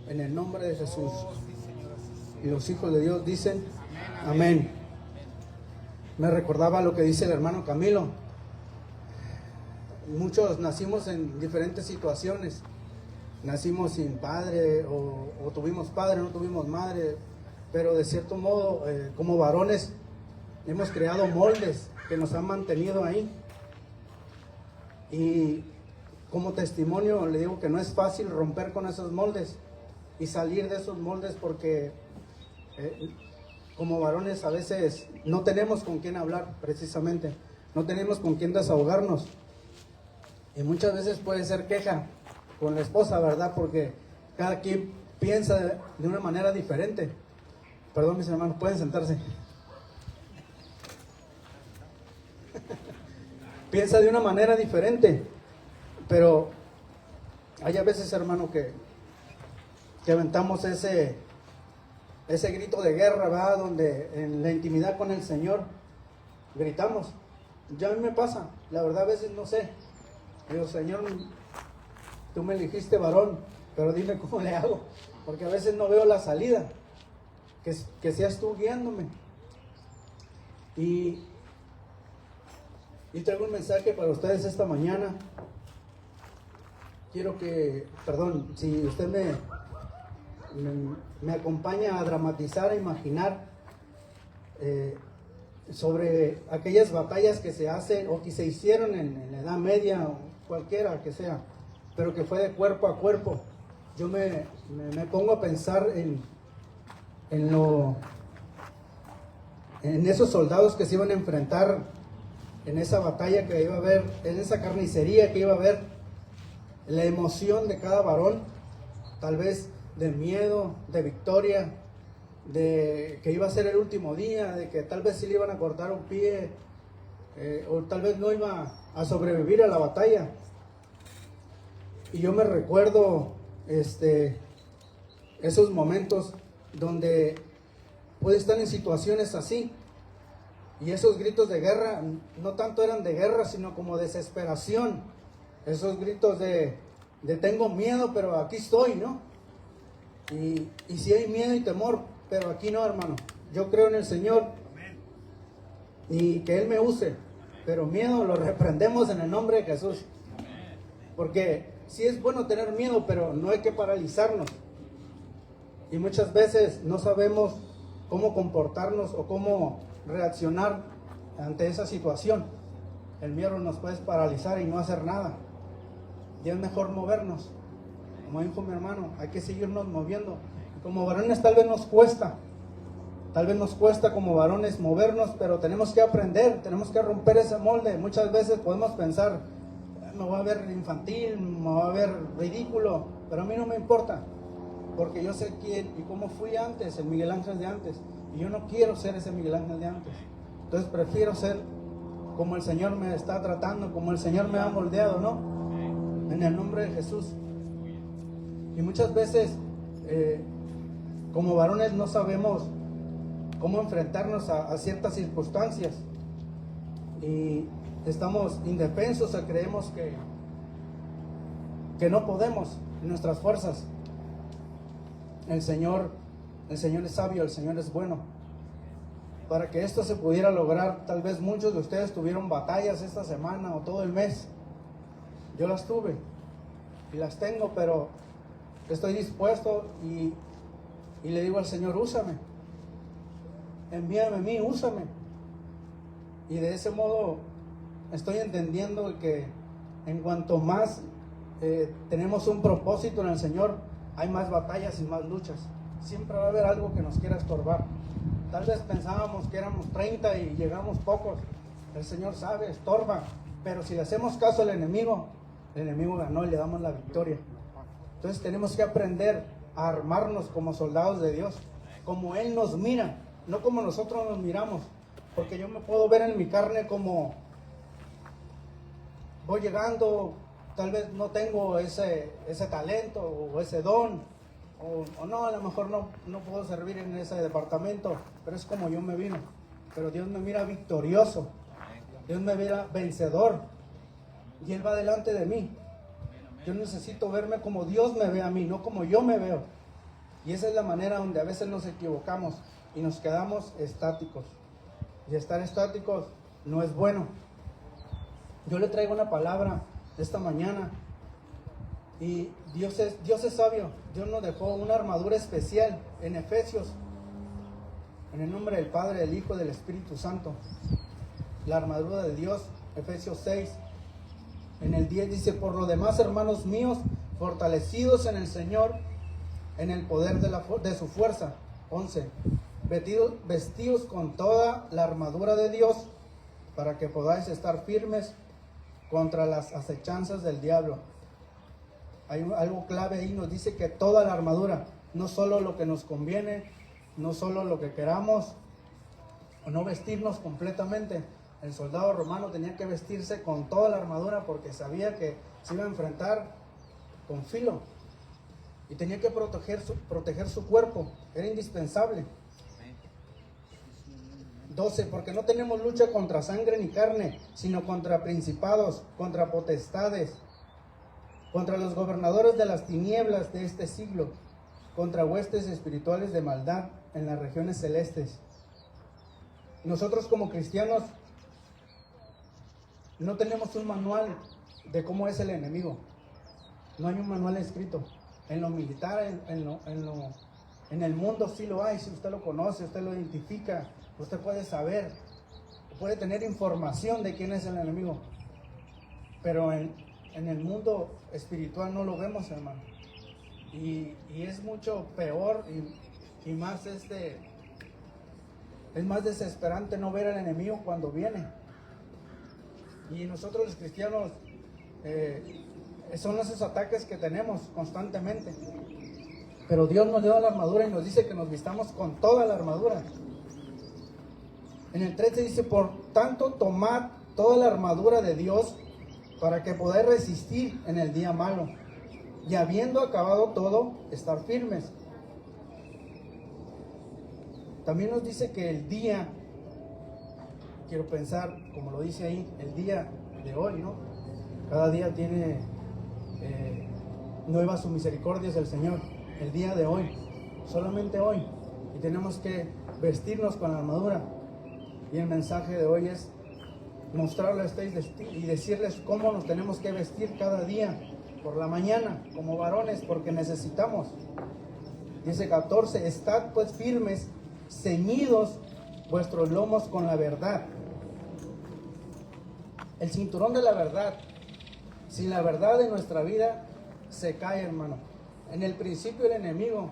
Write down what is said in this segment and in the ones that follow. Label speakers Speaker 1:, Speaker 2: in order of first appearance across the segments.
Speaker 1: En el nombre de Jesús. Y los hijos de Dios dicen amén. Me recordaba lo que dice el hermano Camilo. Muchos nacimos en diferentes situaciones. Nacimos sin padre o tuvimos padre, no tuvimos madre. Pero de cierto modo, como varones, hemos creado moldes que nos han mantenido ahí. Y como testimonio le digo que no es fácil romper con esos moldes y salir de esos moldes porque como varones a veces no tenemos con quién hablar precisamente, no tenemos con quién desahogarnos. Y muchas veces puede ser queja con la esposa, ¿verdad? Porque cada quien piensa de una manera diferente. Perdón, mis hermanos, pueden sentarse. Piensa de una manera diferente, pero hay a veces, hermano, que aventamos ese grito de guerra, ¿verdad? Donde en la intimidad con el Señor gritamos. Ya a mí me pasa, la verdad a veces no sé. Digo, Señor, tú me elegiste varón, pero dime cómo le hago, porque a veces no veo la salida, que seas tú guiándome. Y traigo un mensaje para ustedes esta mañana. Quiero que, perdón, si usted me acompaña a dramatizar, a imaginar sobre aquellas batallas que se hacen o que se hicieron en la Edad Media o cualquiera que sea, pero que fue de cuerpo a cuerpo. Yo me pongo a pensar en esos soldados que se iban a enfrentar en esa batalla que iba a haber, en esa carnicería que iba a haber, la emoción de cada varón, tal vez de miedo, de victoria, de que iba a ser el último día, de que tal vez sí le iban a cortar un pie, o tal vez no iba a sobrevivir a la batalla. Y yo me recuerdo esos momentos donde puede estar en situaciones así. Y esos gritos de guerra no tanto eran de guerra, sino como desesperación. Esos gritos de tengo miedo, pero aquí estoy, ¿no? Y si hay miedo y temor, pero aquí no, hermano. Yo creo en el Señor y que Él me use, pero miedo lo reprendemos en el nombre de Jesús. Porque sí es bueno tener miedo, pero no hay que paralizarnos. Y muchas veces no sabemos cómo comportarnos o cómo reaccionar ante esa situación. El miedo nos puede paralizar y no hacer nada. Y es mejor movernos. Como dijo mi hermano, hay que seguirnos moviendo. Como varones tal vez nos cuesta como varones movernos, pero tenemos que aprender, tenemos que romper ese molde. Muchas veces podemos pensar, me voy a ver infantil, me voy a ver ridículo, pero a mí no me importa, porque yo sé quién y cómo fui antes, el Miguel Ángel de antes, y yo no quiero ser ese Miguel Ángel de antes. Entonces prefiero ser como el Señor me está tratando, como el Señor me ha moldeado, ¿no? En el nombre de Jesús. Y muchas veces como varones no sabemos cómo enfrentarnos a ciertas circunstancias y estamos indefensos o creemos que no podemos en nuestras fuerzas. El Señor es sabio, el Señor es bueno. Para que esto se pudiera lograr, tal vez muchos de ustedes tuvieron batallas esta semana o todo el mes. Yo las tuve y las tengo, pero estoy dispuesto y le digo al Señor, úsame, envíame a mí, úsame. Y de ese modo estoy entendiendo que en cuanto más tenemos un propósito en el Señor, hay más batallas y más luchas. Siempre va a haber algo que nos quiera estorbar. Tal vez pensábamos que éramos 30 y llegamos pocos. El Señor sabe, estorba. Pero si le hacemos caso al enemigo, el enemigo ganó y le damos la victoria. Entonces tenemos que aprender a armarnos como soldados de Dios, como Él nos mira, no como nosotros nos miramos. Porque yo me puedo ver en mi carne como voy llegando, tal vez no tengo ese talento o ese don, o no, a lo mejor no puedo servir en ese departamento, pero es como yo me vino. Pero Dios me mira victorioso, Dios me mira vencedor, y Él va delante de mí. Yo necesito verme como Dios me ve a mí, no como yo me veo. Y esa es la manera donde a veces nos equivocamos y nos quedamos estáticos. Y estar estáticos no es bueno. Yo le traigo una palabra esta mañana. Y Dios es sabio. Dios nos dejó una armadura especial en Efesios. En el nombre del Padre, del Hijo y del Espíritu Santo. La armadura de Dios, Efesios 6. En el 10 dice: por lo demás, hermanos míos, fortalecidos en el Señor, en el poder de su fuerza. 11. Vestidos con toda la armadura de Dios, para que podáis estar firmes contra las acechanzas del diablo. Hay algo clave ahí, nos dice que toda la armadura, no solo lo que nos conviene, no solo lo que queramos, o no vestirnos completamente. El soldado romano tenía que vestirse con toda la armadura porque sabía que se iba a enfrentar con filo y tenía que proteger su cuerpo, era indispensable. 12. Porque no tenemos lucha contra sangre ni carne, sino contra principados, contra potestades, contra los gobernadores de las tinieblas de este siglo, contra huestes espirituales de maldad en las regiones celestes. Nosotros como cristianos no tenemos un manual de cómo es el enemigo. No hay un manual escrito. En lo militar, en el mundo sí lo hay. Si usted lo conoce, usted lo identifica, usted puede saber, puede tener información de quién es el enemigo. Pero en el mundo espiritual no lo vemos, hermano. Y es mucho peor y más es más desesperante no ver al enemigo cuando viene. Y nosotros los cristianos son esos ataques que tenemos constantemente. Pero Dios nos dio la armadura y nos dice que nos vistamos con toda la armadura. En el 13 dice: por tanto, tomad toda la armadura de Dios para que podáis resistir en el día malo, y habiendo acabado todo, estar firmes. También nos dice que el día, quiero pensar, como lo dice ahí, el día de hoy, ¿no? Cada día tiene nuevas sus misericordias el Señor. El día de hoy, solamente hoy, y tenemos que vestirnos con la armadura. Y el mensaje de hoy es mostrarles a ustedes y decirles cómo nos tenemos que vestir cada día, por la mañana, como varones, porque necesitamos. Dice 14: estad pues firmes, ceñidos vuestros lomos con la verdad. El cinturón de la verdad. Sin la verdad en nuestra vida se cae, hermano. En el principio el enemigo,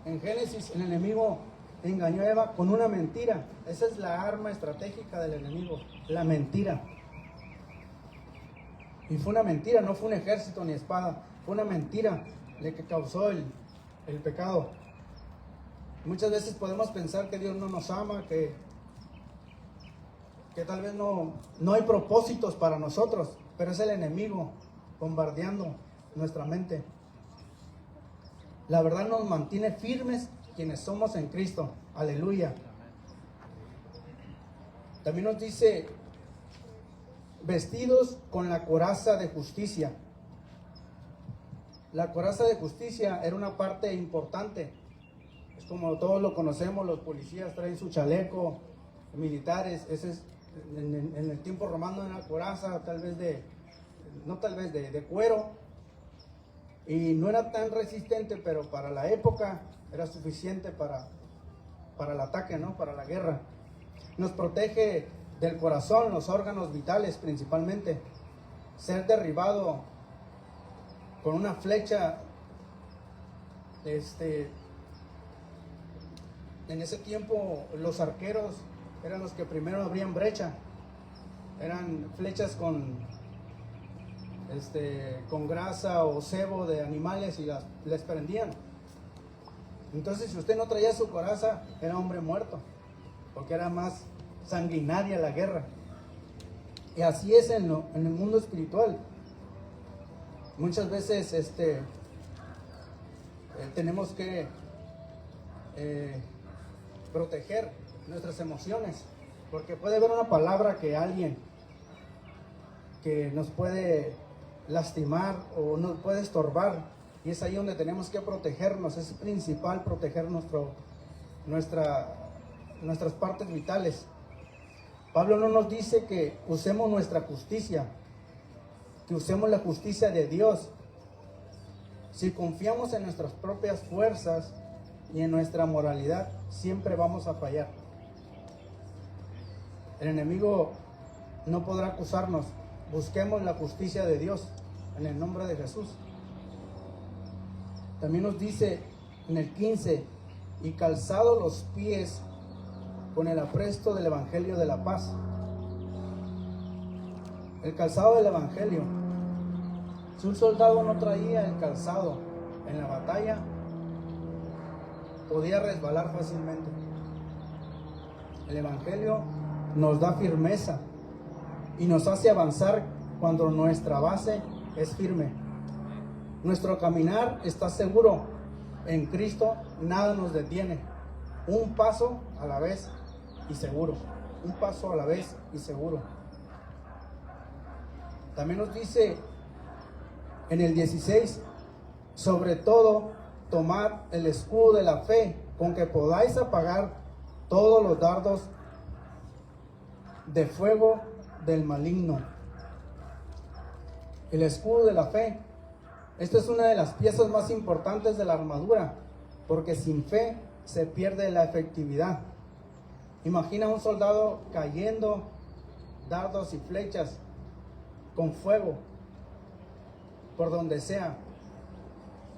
Speaker 1: en Génesis, el enemigo engañó a Eva con una mentira. Esa es la arma estratégica del enemigo, la mentira. Y fue una mentira, no fue un ejército ni espada, fue una mentira la que causó el pecado. Muchas veces podemos pensar que Dios no nos ama, que tal vez no hay propósitos para nosotros, pero es el enemigo bombardeando nuestra mente. La verdad nos mantiene firmes quienes somos en Cristo. Aleluya. También nos dice: vestidos con la coraza de justicia. La coraza de justicia era una parte importante. Es como todos lo conocemos, los policías traen su chaleco, militares. Ese es, en el tiempo romano, era una coraza, de cuero. Y no era tan resistente, pero para la época era suficiente para el ataque, ¿no? Para la guerra. Nos protege del corazón, los órganos vitales principalmente. Ser derribado con una flecha, en ese tiempo los arqueros eran los que primero abrían brecha. Eran flechas con grasa o sebo de animales y les prendían. Entonces, si usted no traía su coraza, era hombre muerto, porque era más sanguinaria la guerra. Y así es en el mundo espiritual. Muchas veces tenemos que proteger nuestras emociones, porque puede haber una palabra que alguien que nos puede lastimar o nos puede estorbar Y es ahí donde tenemos que protegernos. Es principal proteger nuestras partes vitales. Pablo no nos dice que usemos nuestra justicia, que usemos la justicia de Dios. Si confiamos en nuestras propias fuerzas y en nuestra moralidad, siempre vamos a fallar. El enemigo no podrá acusarnos. Busquemos la justicia de Dios en el nombre de Jesús. También nos dice en el 15, y calzado los pies con el apresto del Evangelio de la paz. El calzado del Evangelio. Si un soldado no traía el calzado en la batalla, podía resbalar fácilmente. El Evangelio nos da firmeza y nos hace avanzar cuando nuestra base es firme. Nuestro caminar está seguro. En Cristo nada nos detiene. Un paso a la vez y seguro. Un paso a la vez y seguro. También nos dice en el 16, sobre todo, tomad el escudo de la fe, con que podáis apagar todos los dardos de fuego del maligno. El escudo de la fe. Esta es una de las piezas más importantes de la armadura, porque sin fe se pierde la efectividad. Imagina un soldado cayendo dardos y flechas con fuego por donde sea,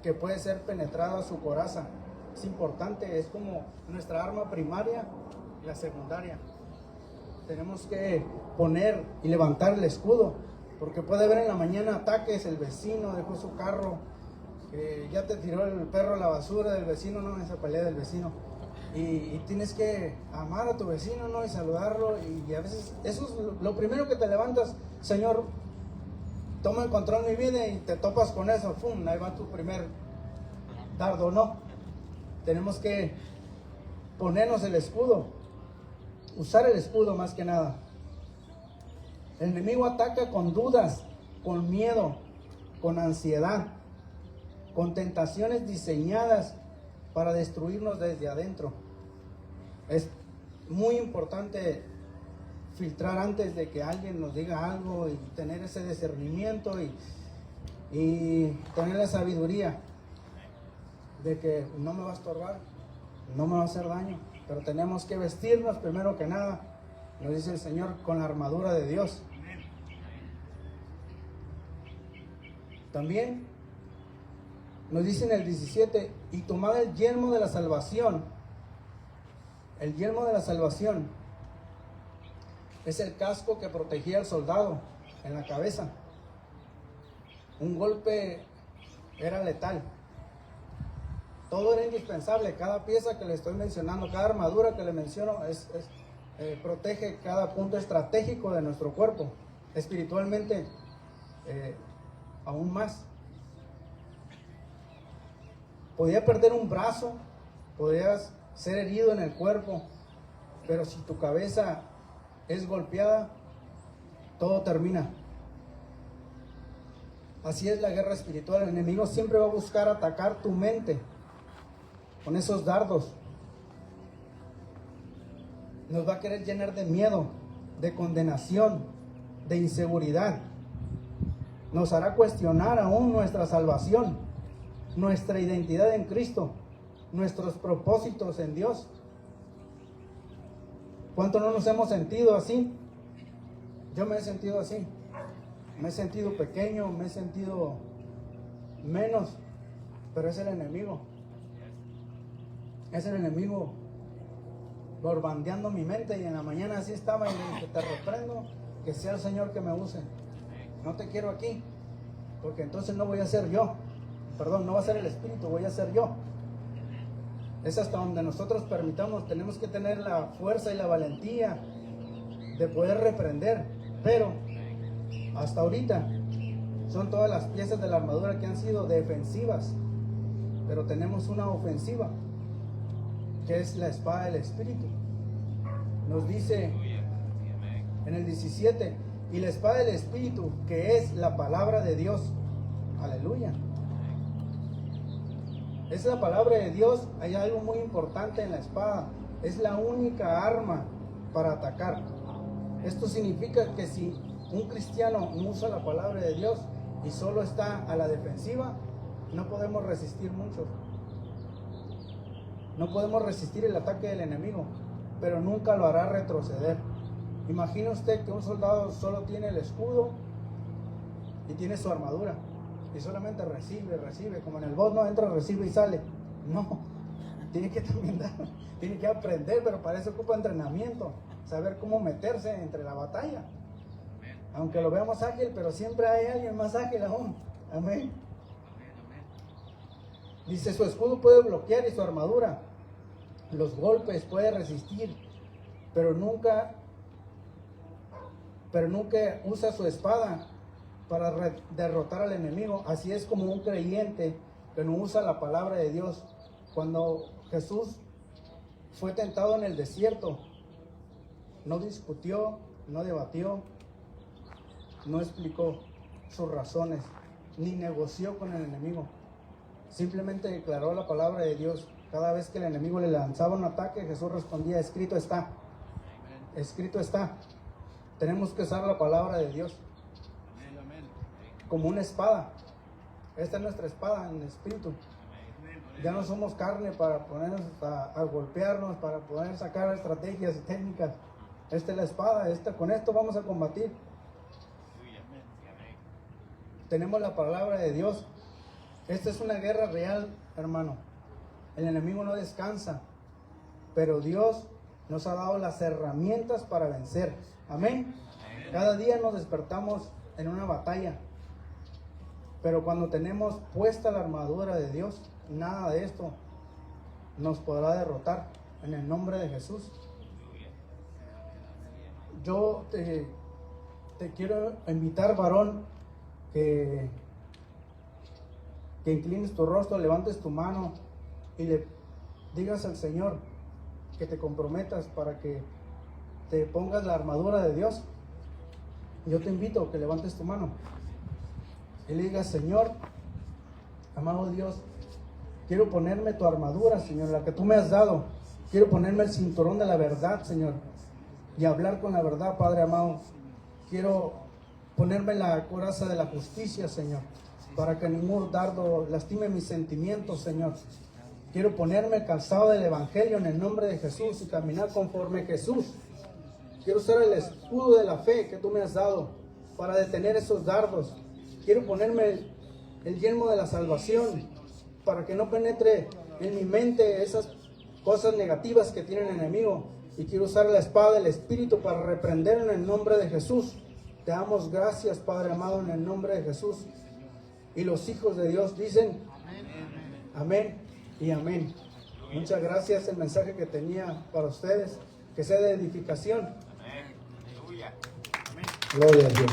Speaker 1: que puede ser penetrada su coraza. Es importante, es como nuestra arma primaria y la secundaria. Tenemos que poner y levantar el escudo, porque puede haber en la mañana ataques. El vecino dejó su carro, ya te tiró el perro a la basura del vecino, no, esa pelea del vecino. Y tienes que amar a tu vecino, ¿no? Y saludarlo. Y a veces eso es lo primero que te levantas. Señor, toma el control de mi vida, y te topas con eso. ¡Pum! Ahí va tu primer dardo. No. Tenemos que ponernos el escudo. Usar el escudo más que nada. El enemigo ataca con dudas, con miedo, con ansiedad, con tentaciones diseñadas para destruirnos desde adentro. Es muy importante filtrar antes de que alguien nos diga algo, y tener ese discernimiento y tener la sabiduría de que no me va a estorbar, no me va a hacer daño. Pero tenemos que vestirnos primero que nada, nos dice el Señor, con la armadura de Dios. También nos dice en el 17, y tomad el yelmo de la salvación. El yelmo de la salvación es el casco que protegía al soldado en la cabeza. Un golpe era letal. Todo era indispensable. Cada pieza que le estoy mencionando, cada armadura que le menciono, protege cada punto estratégico de nuestro cuerpo. Espiritualmente, aún más. Podía perder un brazo, podías ser herido en el cuerpo, pero si tu cabeza es golpeada, todo termina. Así es la guerra espiritual. El enemigo siempre va a buscar atacar tu mente con esos dardos. Nos va a querer llenar de miedo, de condenación, de inseguridad. Nos hará cuestionar aún nuestra salvación, nuestra identidad en Cristo, nuestros propósitos en Dios. ¿Cuánto no nos hemos sentido así? Yo me he sentido así. Me he sentido pequeño, me he sentido menos, pero es el enemigo. Es el enemigo borbandeando mi mente, y en la mañana así estaba, y le dije, te reprendo, que sea el Señor que me use. No te quiero aquí, porque entonces no voy a ser yo. Perdón, no va a ser el Espíritu, voy a ser yo. Es hasta donde nosotros permitamos. Tenemos que tener la fuerza y la valentía de poder reprender. Pero hasta ahorita son todas las piezas de la armadura que han sido defensivas, pero tenemos una ofensiva, que es la espada del Espíritu. Nos dice en el 17, y la espada del Espíritu, que es la palabra de Dios. Aleluya. Es la palabra de Dios. Hay algo muy importante en la espada. Es la única arma para atacar. Esto significa que si un cristiano no usa la palabra de Dios y solo está a la defensiva, no podemos resistir mucho. No podemos resistir el ataque del enemigo, pero nunca lo hará retroceder. Imagina usted que un soldado solo tiene el escudo y tiene su armadura y solamente recibe, como en el boss, no entra, recibe y sale. No, tiene que también tiene que aprender, pero para eso ocupa entrenamiento, saber cómo meterse entre la batalla. Aunque lo veamos ágil, pero siempre hay alguien más ágil aún. Amén. Dice, su escudo puede bloquear y su armadura los golpes, puede resistir, pero nunca usa su espada para derrotar al enemigo. Así es como un creyente que no usa la palabra de Dios. Cuando Jesús fue tentado en el desierto, no discutió, no debatió, no explicó sus razones, ni negoció con el enemigo. Simplemente declaró la palabra de Dios. Cada vez que el enemigo le lanzaba un ataque, Jesús respondía, escrito está. Escrito está. Tenemos que usar la palabra de Dios como una espada. Esta es nuestra espada en el espíritu. Ya no somos carne para ponernos a golpearnos, para poder sacar estrategias y técnicas. Esta es la espada, con esto vamos a combatir. Tenemos la palabra de Dios. Esta es una guerra real, hermano. El enemigo no descansa, pero Dios nos ha dado las herramientas para vencer. Amén. Cada día nos despertamos en una batalla, pero cuando tenemos puesta la armadura de Dios, nada de esto nos podrá derrotar. En el nombre de Jesús. Yo te quiero invitar, varón, que inclines tu rostro, levantes tu mano y le digas al Señor que te comprometas para que te pongas la armadura de Dios. Yo te invito a que levantes tu mano y le digas, Señor, amado Dios, quiero ponerme tu armadura, Señor, la que tú me has dado. Quiero ponerme el cinturón de la verdad, Señor, y hablar con la verdad, Padre amado. Quiero ponerme la coraza de la justicia, Señor, para que ningún dardo lastime mis sentimientos, Señor. Quiero ponerme el calzado del Evangelio en el nombre de Jesús y caminar conforme Jesús. Quiero usar el escudo de la fe que tú me has dado para detener esos dardos. Quiero ponerme el yelmo de la salvación para que no penetre en mi mente esas cosas negativas que tiene el enemigo. Y quiero usar la espada del Espíritu para reprender en el nombre de Jesús. Te damos gracias, Padre amado, en el nombre de Jesús. Y los hijos de Dios dicen amén y amén. Muchas gracias. El mensaje que tenía para ustedes, que sea de edificación. Gloria a Dios.